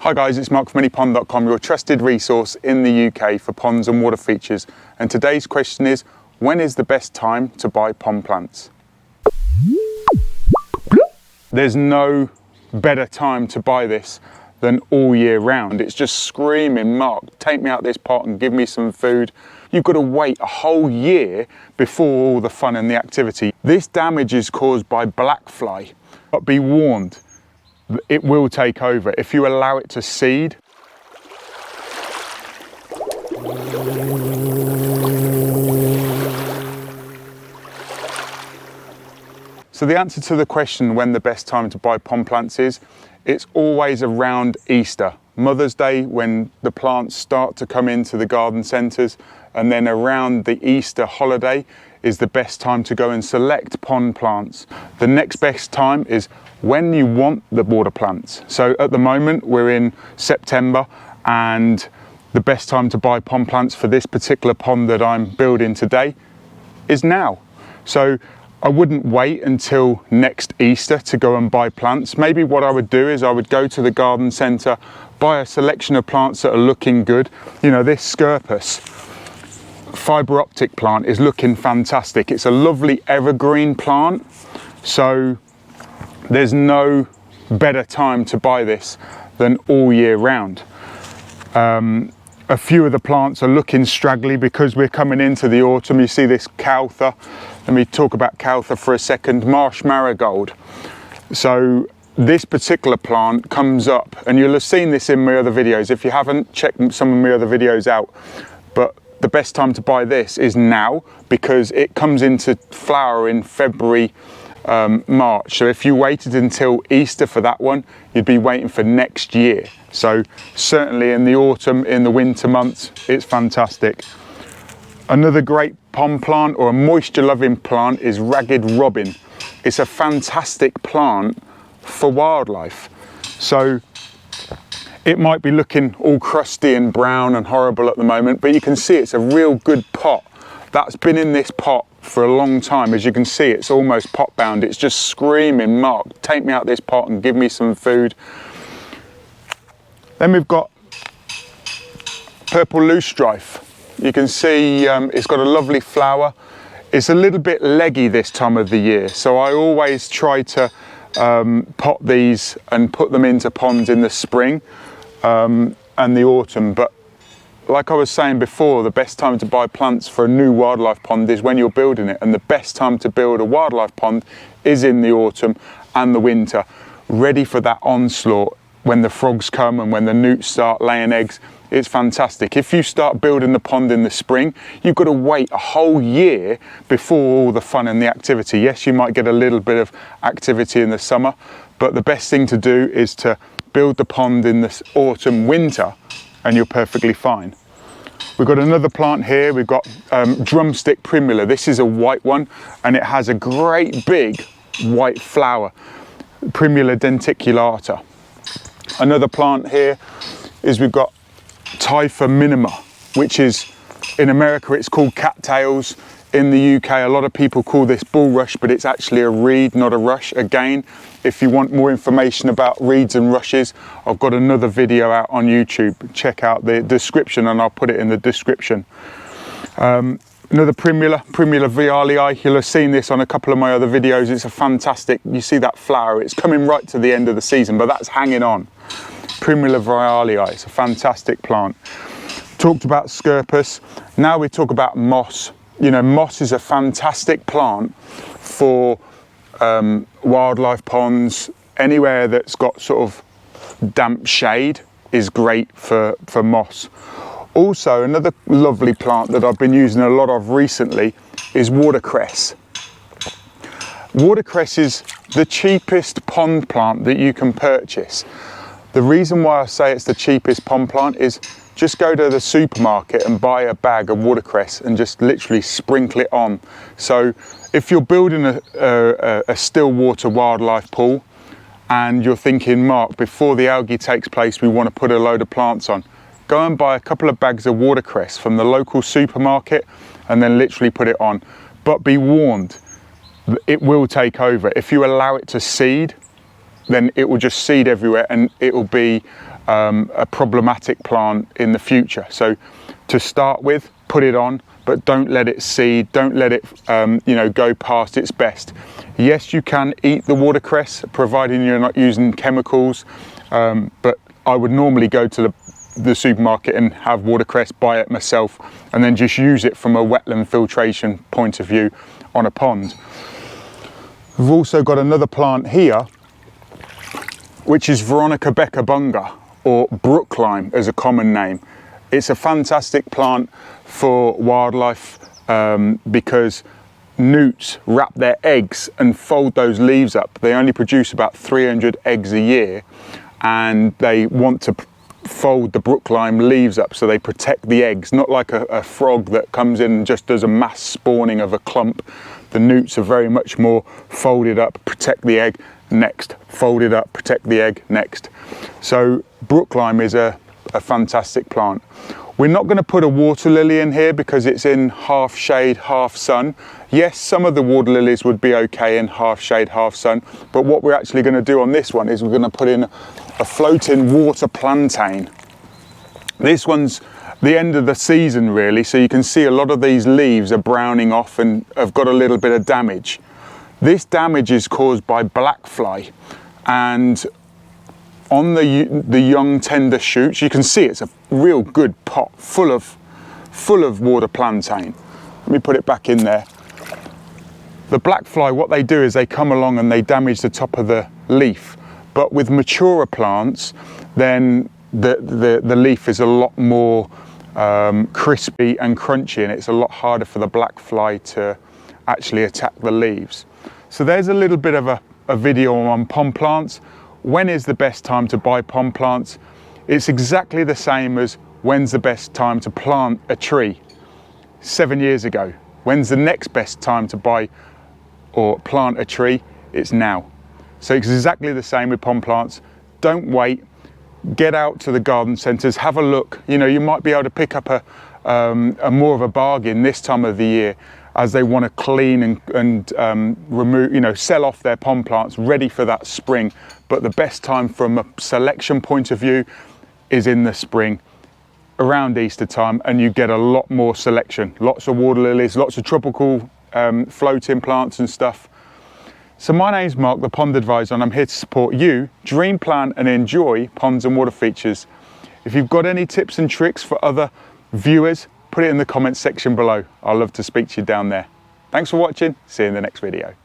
Hi guys, it's Mark from anypond.com, your trusted resource in the UK for ponds and water features. And today's question is, when is the best time to buy pond plants? There's no better time to buy this than all year round. It's just screaming, Mark, take me out this pot and give me some food. You've got to wait a whole year before all the fun and the activity. This damage is caused by black fly, but be warned, it will take over if you allow it to seed. So the answer to the question when the best time to buy pond plants is, it's always around Easter, Mother's Day, when the plants start to come into the garden centres, and then around the Easter holiday is the best time to go and select pond plants. The next best time is when you want the water plants. So at the moment we're in September, and the best time to buy pond plants for this particular pond that I'm building today is now. So I wouldn't wait until next Easter to go and buy plants. Maybe what I would do is I would go to the garden centre, buy a selection of plants that are looking good. You know, this scirpus fibre optic plant is looking fantastic. It's a lovely evergreen plant, so there's no better time to buy this than all year round. A few of the plants are looking straggly because we're coming into the autumn. You see this Caltha. Let me talk about Caltha for a second. Marsh marigold. So this particular plant comes up, and you'll have seen this in my other videos. If you haven't, check some of my other videos out. But the best time to buy this is now, because it comes into flower in February, March. So if you waited until Easter for that one, you'd be waiting for next year. So certainly in the autumn, in the winter months, it's fantastic. Another great pond plant or a moisture loving plant is ragged robin. It's a fantastic plant for wildlife. So it might be looking all crusty and brown and horrible at the moment, but you can see it's a real good pot. That's been in this pot for a long time. As you can see, it's almost pot bound. It's just screaming, Mark, take me out this pot and give me some food. Then we've got purple loosestrife. You can see it's got a lovely flower. It's a little bit leggy this time of the year, so I always try to pot these and put them into ponds in the spring and the autumn. But like I was saying before, the best time to buy plants for a new wildlife pond is when you're building it, and the best time to build a wildlife pond is in the autumn and the winter, ready for that onslaught when the frogs come and when the newts start laying eggs. It's fantastic. If you start building the pond in the spring, you've got to wait a whole year before all the fun and the activity. Yes, you might get a little bit of activity in the summer, but the best thing to do is to build the pond in the autumn, winter, and you're perfectly fine. We've got another plant here. We've got drumstick primula. This is a white one, and it has a great big white flower, primula denticulata. Another plant here is we've got Typha minima, which is, in America it's called cattails. In the UK a lot of people call this bulrush, but it's actually a reed, not a rush. Again, if you want more information about reeds and rushes, I've got another video out on YouTube. Check out the description and I'll put it in the description. Another primula vialii. You'll have seen this on a couple of my other videos. It's a fantastic, you see that flower, it's coming right to the end of the season, but that's hanging on. Primula vialii, it's a fantastic plant. Talked about scirpus, now we talk about moss. You know, moss is a fantastic plant for wildlife ponds. Anywhere that's got sort of damp shade is great for moss. Also, another lovely plant that I've been using a lot of recently is watercress. Watercress is the cheapest pond plant that you can purchase. The reason why I say it's the cheapest pond plant is just go to the supermarket and buy a bag of watercress and just literally sprinkle it on. So if you're building a still water wildlife pool and you're thinking, Mark, before the algae takes place, we want to put a load of plants on, go and buy a couple of bags of watercress from the local supermarket and then literally put it on. But be warned, it will take over. If you allow it to seed, then it will just seed everywhere and it will be a problematic plant in the future. So to start with, put it on, but don't let it seed, don't let it you know, go past its best. Yes, you can eat the watercress, providing you're not using chemicals, but I would normally go to the supermarket and have watercress, buy it myself, and then just use it from a wetland filtration point of view on a pond. We've also got another plant here, which is Veronica Beccabunga, or brooklime as a common name. It's a fantastic plant for wildlife because newts wrap their eggs and fold those leaves up. They only produce about 300 eggs a year, and they want to fold the brooklime leaves up so they protect the eggs, not like a frog that comes in and just does a mass spawning of a clump. The newts are very much more folded up, protect the egg, next, fold it up, protect the egg, next. So brooklime is a fantastic plant. We're not going to put a water lily in here because it's in half shade, half sun. Yes, some of the water lilies would be okay in half shade, half sun, but what we're actually going to do on this one is we're going to put in a floating water plantain. This one's the end of the season really, so you can see a lot of these leaves are browning off and have got a little bit of damage. This damage is caused by black fly, and on the young tender shoots, you can see it's a real good pot full of water plantain. Let me put it back in there. The black fly, what they do is they come along and they damage the top of the leaf. But with maturer plants, then the leaf is a lot more crispy and crunchy, and it's a lot harder for the black fly to actually attack the leaves. So there's a little bit of a video on pond plants. When is the best time to buy pond plants? It's exactly the same as when's the best time to plant a tree 7 years ago. When's the next best time to buy or plant a tree? It's now. So it's exactly the same with pond plants. Don't wait. Get out to the garden centres, have a look. You know, you might be able to pick up a more of a bargain this time of the year as they want to clean and remove, you know, sell off their pond plants ready for that spring. But the best time from a selection point of view is in the spring, around Easter time, and you get a lot more selection. Lots of water lilies, lots of tropical floating plants and stuff. So my name's Mark, the Pond Advisor, and I'm here to support you dream, plan and enjoy ponds and water features. If you've got any tips and tricks for other viewers, put it in the comments section below. I'd love to speak to you down there. Thanks for watching. See you in the next video.